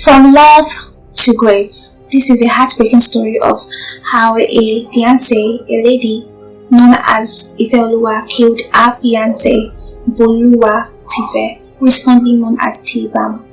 From love to grave. This is a heartbreaking story of how a fiancé, a lady known as Ifeoluwa, killed her fiancé, Boluwa Tife, who is fondly known as T-Bam,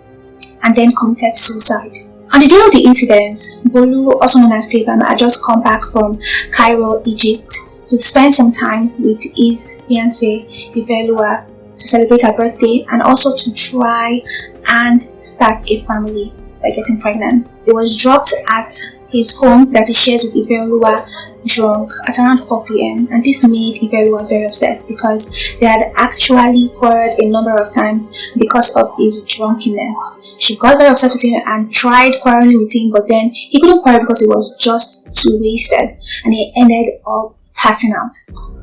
and then committed suicide. On the day of the incident, Bolu, also known as T-Bam, had just come back from Cairo, Egypt, to spend some time with his fiancé, Ifeoluwa, to celebrate her birthday and also to try and start a family by getting pregnant. It was dropped at his home that he shares with Ifeoluwa drunk at around 4 p.m. and this made Ifeoluwa very upset because they had actually quarreled a number of times because of his drunkenness. She got very upset with him and tried quarreling with him, but then he couldn't quarrel because he was just too wasted and he ended up passing out.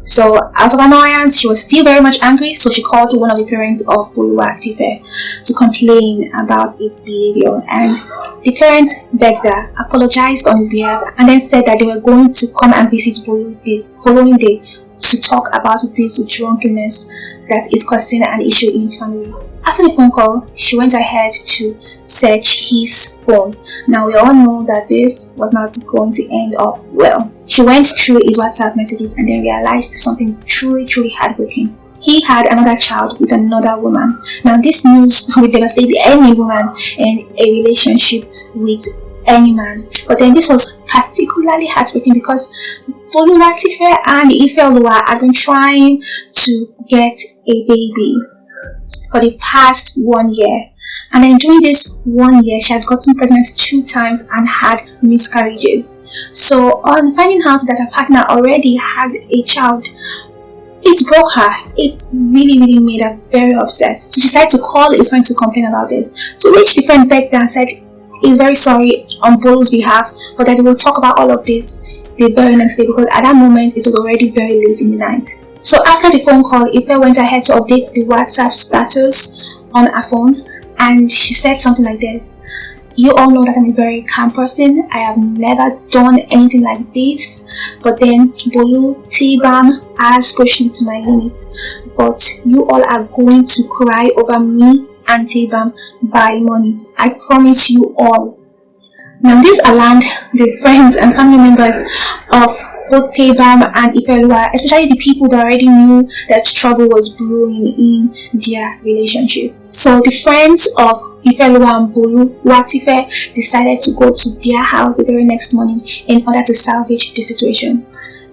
So out of annoyance, she was still very much angry, so she called one of the parents of Boluwa Tife to complain about his behavior, and the parents begged her, apologized on his behalf, and then said that they were going to come and visit Bolu the following day to talk about this drunkenness that is causing an issue in his family. After the phone call, she went ahead to search his phone. Now we all know that this was not going to end up well. She went through his WhatsApp messages and then realized something truly heartbreaking. He had another child with another woman. Now this news would devastate any woman in a relationship with any man. But then this was particularly heartbreaking because Boluwa Tife and Ifeoluwa had been trying to get a baby for the past 1 year, and then during this 1 year she had gotten pregnant 2 times and had miscarriages. So on finding out that her partner already has a child, it broke her. It really made her very upset. So she decided to call his friend to complain about this, to which the friend begged her and said he's very sorry on Bolu's behalf, but that they will talk about all of this the very next day because at that moment it was already very late in the night. So after the phone call, Ife went ahead to update the WhatsApp status on her phone, and she said something like this: "You all know that I'm a very calm person. I have never done anything like this, but then Bolu T-Bam has pushed me to my limits. But you all are going to cry over me and T-Bam by money. I promise you all." Now this alarmed the friends and family members of both T-Bam and Ifeoluwa, especially the people that already knew that trouble was brewing in their relationship. So the friends of Ifeoluwa and Boluwa Tife decided to go to their house the very next morning in order to salvage the situation.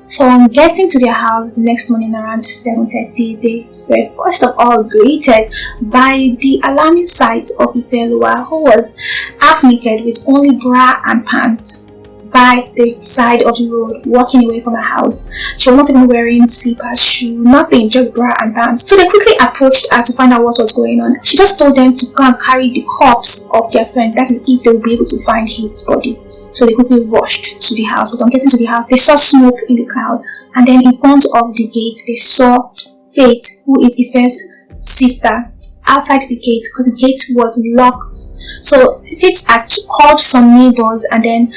So on getting to their house the next morning around 7:30, they were first of all greeted by the alarming sight of Ifeoluwa, who was half naked with only bra and pants by the side of the road, walking away from her house. She was not even wearing slippers, shoes, nothing, just bra and pants. So they quickly approached her to find out what was going on. She just told them to go and carry the corpse of their friend, that is if they will be able to find his body. So they quickly rushed to the house, but on getting to the house, they saw smoke in the cloud, and then in front of the gate, they saw Faith, who is Ife's sister, outside the gate because the gate was locked. So Faith had called some neighbors and then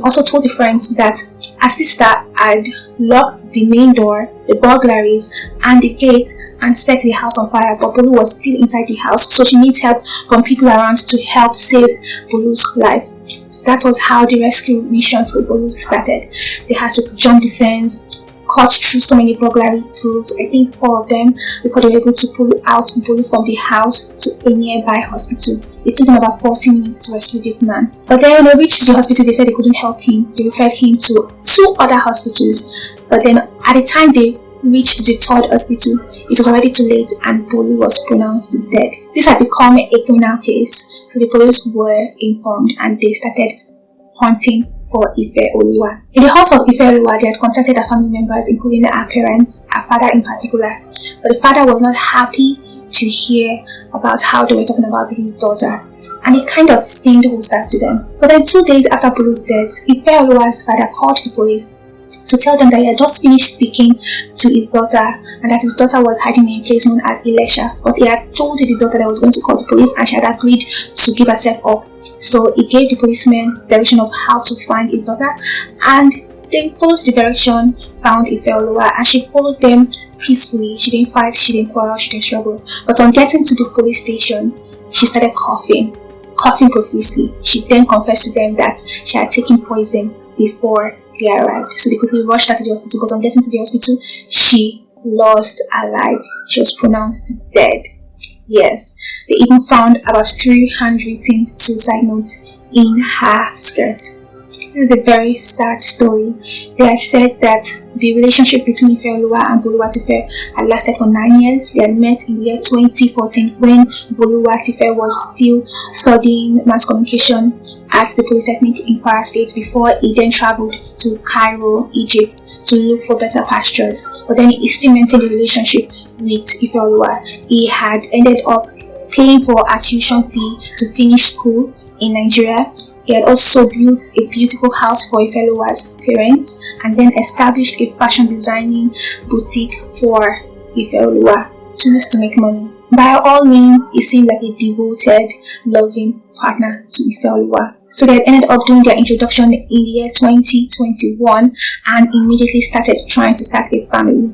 also told the friends that her sister had locked the main door, the burglaries, and the gate and set the house on fire, but Bolu was still inside the house, so she needs help from people around to help save Bolu's life. So that was how the rescue mission for Bolu started. They had to jump the fence, cut through so many burglary proofs, I think 4 of them, before they were able to pull out Bolu from the house to a nearby hospital. It took them about 40 minutes to rescue this man. But then when they reached the hospital, they said they couldn't help him. They referred him to 2 other hospitals. But then at the time they reached the 3rd hospital, it was already too late and Bolu was pronounced dead. This had become a criminal case, so the police were informed and they started hunting for Ifeoluwa. In the heart of Ifeoluwa, they had contacted her family members, including her parents, her father in particular. But the father was not happy to hear about how they were talking about his daughter, and he kind of seemed hostile to them. But then 2 days after Bolu's death, Ifeoluwa's father called the police to tell them that he had just finished speaking to his daughter and that his daughter was hiding in a place known as Ilesha. But he had told the daughter that he was going to call the police and she had agreed to give herself up. So he gave the policemen the direction of how to find his daughter, and they followed the direction, found Ifeoluwa, and she followed them peacefully. She didn't fight, she didn't quarrel, she didn't struggle. But on getting to the police station, she started coughing coughing profusely. She then confessed to them that she had taken poison before they arrived. So they quickly rushed her to the hospital, but on getting to the hospital, she lost her life. She was pronounced dead. Yes, they even found about 3 handwritten suicide notes in her skirt. This is a very sad story. They have said that the relationship between Ifeoluwa and Boluwatife had lasted for 9 years. They had met in the year 2014 when Boluwatife was still studying mass communication at the Polytechnic in Kwara State before he then traveled to Cairo, Egypt to look for better pastures. But then he still maintained the relationship with Ifeoluwa. He had ended up paying for a tuition fee to finish school in Nigeria. He had also built a beautiful house for Ifeoluwa's parents and then established a fashion designing boutique for Ifeoluwa to use to make money. By all means, he seemed like a devoted, loving partner to Ifeoluwa. So they had ended up doing their introduction in the year 2021 and immediately started trying to start a family.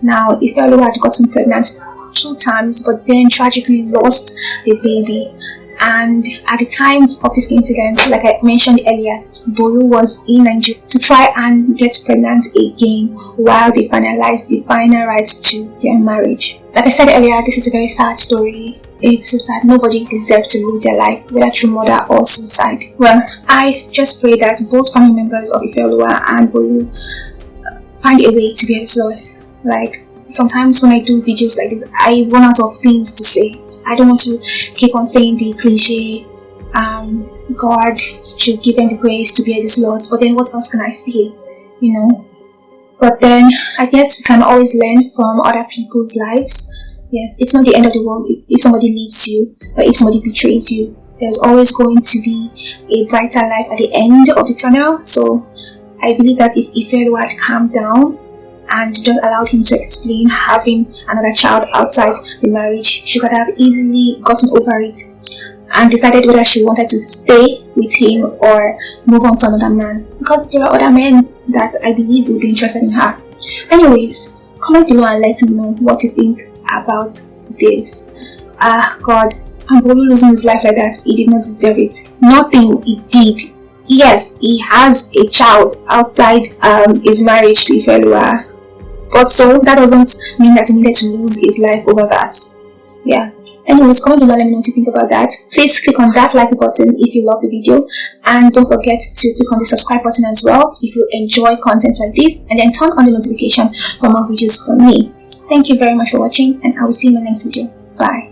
Now, Ifeoluwa had gotten pregnant 2 times, but then tragically lost the baby. And at the time of this incident, like I mentioned earlier, Bolu was in Nigeria to try and get pregnant again while they finalized the final rites to their marriage. Like I said earlier, this is a very sad story. It's so sad. Nobody deserves to lose their life, whether through murder or suicide. Well, I just pray that both family members of Ifeoluwa and Bolu find a way to bear this loss. Like, sometimes when I do videos like this, I run out of things to say. I don't want to keep on saying the cliche, God should give them the grace to bear this loss, but then what else can I say, you know? But then I guess we can always learn from other people's lives. Yes, it's not the end of the world if somebody leaves you, but if somebody betrays you, there's always going to be a brighter life at the end of the tunnel. So I believe that if Ifeoluwa had calmed down and just allowed him to explain having another child outside the marriage, she could have easily gotten over it and decided whether she wanted to stay with him or move on to another man, because there are other men that I believe will be interested in her. Anyways, comment below and let me know what you think about this. God, and Bolu losing his life like that, he did not deserve it. Nothing he did. Yes, he has a child outside his marriage to Ifeoluwa, but so that doesn't mean that he needed to lose his life over that. Yeah. Anyways, comment below, let me know what you think about that. Please click on that like button if you love the video, and don't forget to click on the subscribe button as well if you enjoy content like this, and then turn on the notification for more videos from me. Thank you very much for watching, and I will see you in my next video. Bye.